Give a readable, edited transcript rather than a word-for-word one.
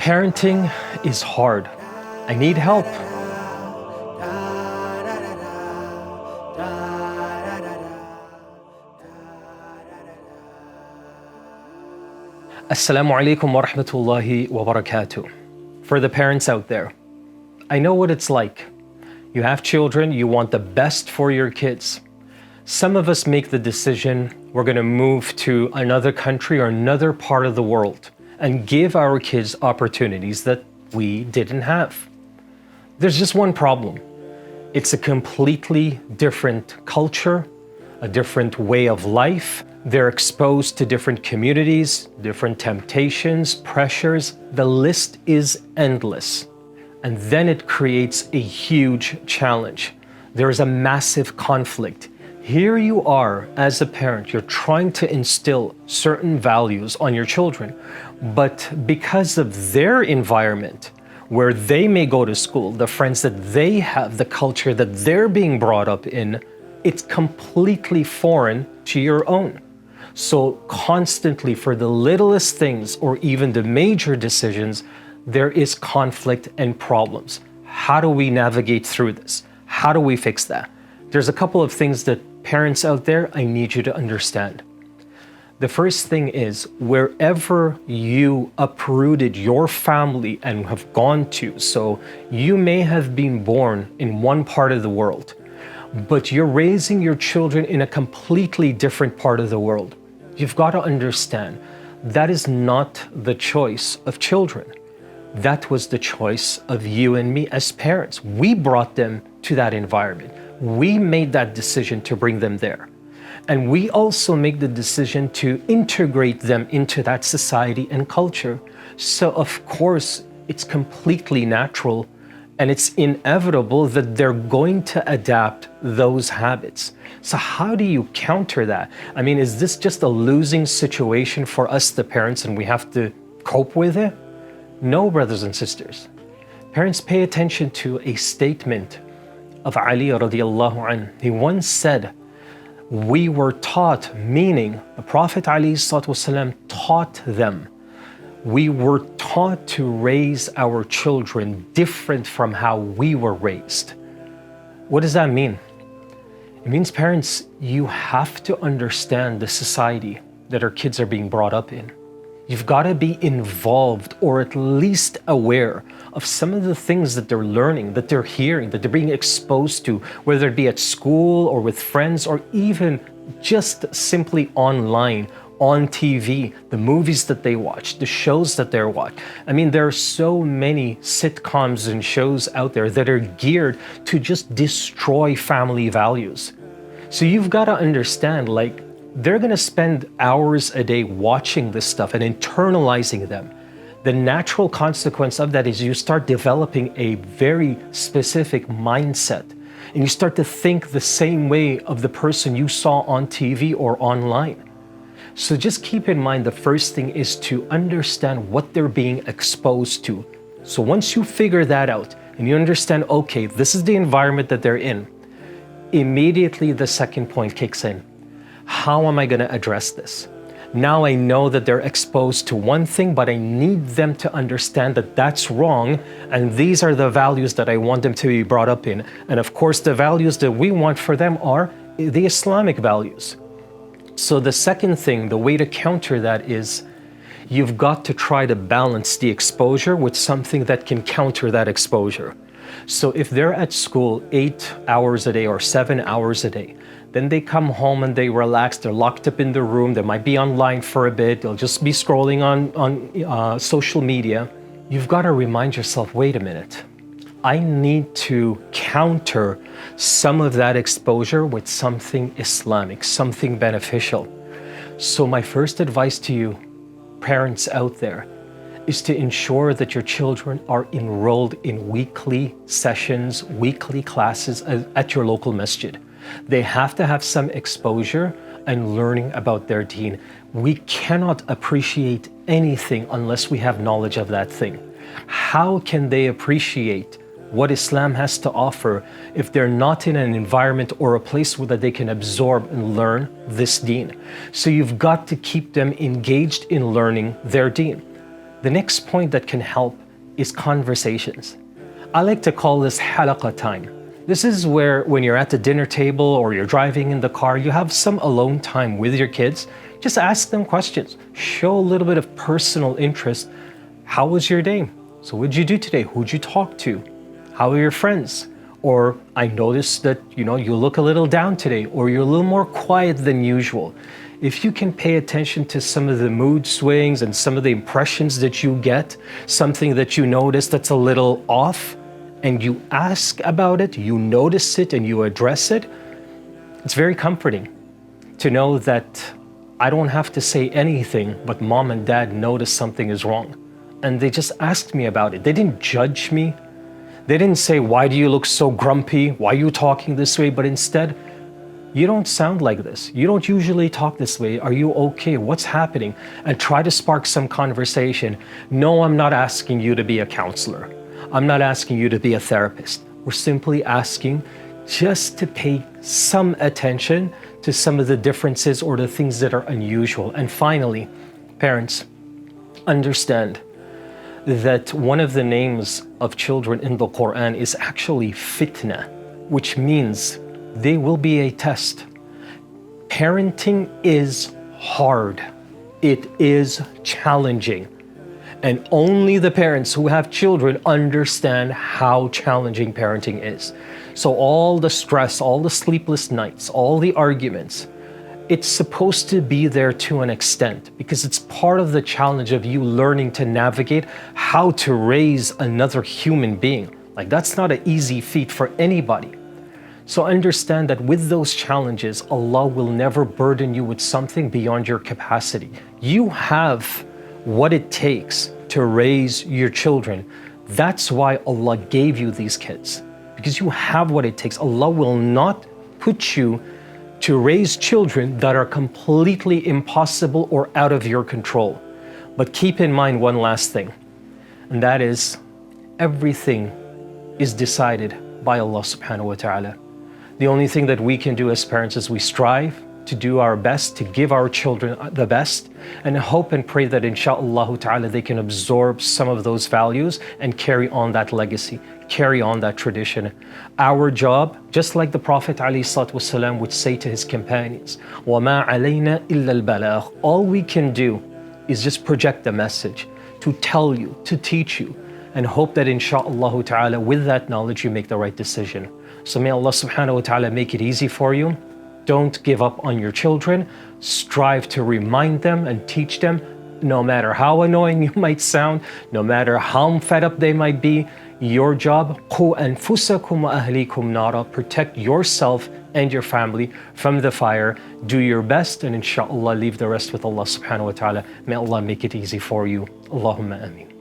Parenting is hard. I need help. Assalamu alaikum wa rahmatullahi wa barakatuh. For the parents out there, I know what it's like. You have children, you want the best for your kids. Some of us make the decision we're going to move to another country or another part of the world and give our kids opportunities that we didn't have. There's just one problem. It's a completely different culture, a different way of life. They're exposed to different communities, different temptations, pressures. The list is endless. And then it creates a huge challenge. There is a massive conflict. Here you are as a parent, you're trying to instill certain values on your children, but because of their environment, where they may go to school, the friends that they have, the culture that they're being brought up in, it's completely foreign to your own. So constantly for the littlest things or even the major decisions, there is conflict and problems. How do we navigate through this? How do we fix that? There's a couple of things that parents out there, I need you to understand. The first thing is, wherever you uprooted your family and have gone to, so you may have been born in one part of the world, but you're raising your children in a completely different part of the world. You've got to understand, that is not the choice of children. That was the choice of you and me as parents. We brought them to that environment. We made that decision to bring them there. And we also make the decision to integrate them into that society and culture. So of course, it's completely natural and it's inevitable that they're going to adapt those habits. So how do you counter that? I mean, is this just a losing situation for us, the parents, and we have to cope with it? No, brothers and sisters. Parents, pay attention to a statement of Ali radiallahu anh. He once said, we were taught, meaning the Prophet ﷺ taught them. We were taught to raise our children different from how we were raised. What does that mean? It means, parents, you have to understand the society that our kids are being brought up in. You've got to be involved or at least aware of some of the things that they're learning, that they're hearing, that they're being exposed to, whether it be at school or with friends or even just simply online, on TV, the movies that they watch, the shows that they're watching. I mean, there are so many sitcoms and shows out there that are geared to just destroy family values. So you've got to understand, like, they're going to spend hours a day watching this stuff and internalizing them. The natural consequence of that is you start developing a very specific mindset and you start to think the same way of the person you saw on TV or online. So just keep in mind, the first thing is to understand what they're being exposed to. So once you figure that out and you understand, okay, this is the environment that they're in, immediately the second point kicks in. How am I going to address this? Now I know that they're exposed to one thing, but I need them to understand that that's wrong, and these are the values that I want them to be brought up in. And of course, the values that we want for them are the Islamic values. So the second thing, the way to counter that is, you've got to try to balance the exposure with something that can counter that exposure. So if they're at school 8 hours a day or 7 hours a day, then they come home and they relax, they're locked up in the room, they might be online for a bit, they'll just be scrolling on social media. You've got to remind yourself, wait a minute, I need to counter some of that exposure with something Islamic, something beneficial. So my first advice to you, parents out there, is to ensure that your children are enrolled in weekly sessions, weekly classes at your local masjid. They have to have some exposure and learning about their deen. We cannot appreciate anything unless we have knowledge of that thing. How can they appreciate what Islam has to offer if they're not in an environment or a place where they can absorb and learn this deen? So you've got to keep them engaged in learning their deen. The next point that can help is conversations. I like to call this halaqa time. This is where when you're at the dinner table or you're driving in the car, you have some alone time with your kids. Just ask them questions. Show a little bit of personal interest. How was your day? So what did you do today? Who'd you talk to? How are your friends? Or I noticed that, you look a little down today, or you're a little more quiet than usual. If you can pay attention to some of the mood swings and some of the impressions that you get, something that you notice that's a little off, and you ask about it, you notice it, and you address it, it's very comforting to know that I don't have to say anything, but mom and dad notice something is wrong. And they just asked me about it. They didn't judge me. They didn't say, why do you look so grumpy? Why are you talking this way? But instead, you don't sound like this. You don't usually talk this way. Are you okay? What's happening? And try to spark some conversation. No, I'm not asking you to be a counselor. I'm not asking you to be a therapist. We're simply asking just to pay some attention to some of the differences or the things that are unusual. And finally, parents, understand that one of the names of children in the Quran is actually fitna, which means they will be a test. Parenting is hard. It is challenging. And only the parents who have children understand how challenging parenting is. So all the stress, all the sleepless nights, all the arguments, it's supposed to be there to an extent because it's part of the challenge of you learning to navigate how to raise another human being. Like that's not an easy feat for anybody. So understand that with those challenges, Allah will never burden you with something beyond your capacity. You have what it takes to raise your children. That's why Allah gave you these kids, because you have what it takes. Allah will not put you to raise children that are completely impossible or out of your control. But keep in mind one last thing, and that is everything is decided by Allah subhanahu wa ta'ala. The only thing that we can do as parents is we strive to do our best to give our children the best and hope and pray that insha'Allah ta'ala they can absorb some of those values and carry on that legacy, carry on that tradition. Our job, just like the Prophet ﷺ would say to his companions, وَمَا عَلَيْنَا إِلَّا الْبَلَاغُ. All we can do is just project the message, to tell you, to teach you, and hope that insha'Allah ta'ala with that knowledge you make the right decision. So may Allah subhanahu wa ta'ala make it easy for you. Don't give up on your children. Strive to remind them and teach them, no matter how annoying you might sound, no matter how fed up they might be. Your job, قُوا أَنفُسَكُمْ وَأَهْلِيكُمْ نَارًا. Protect yourself and your family from the fire. Do your best and inshallah leave the rest with Allah subhanahu wa ta'ala. May Allah make it easy for you. Allahumma ameen.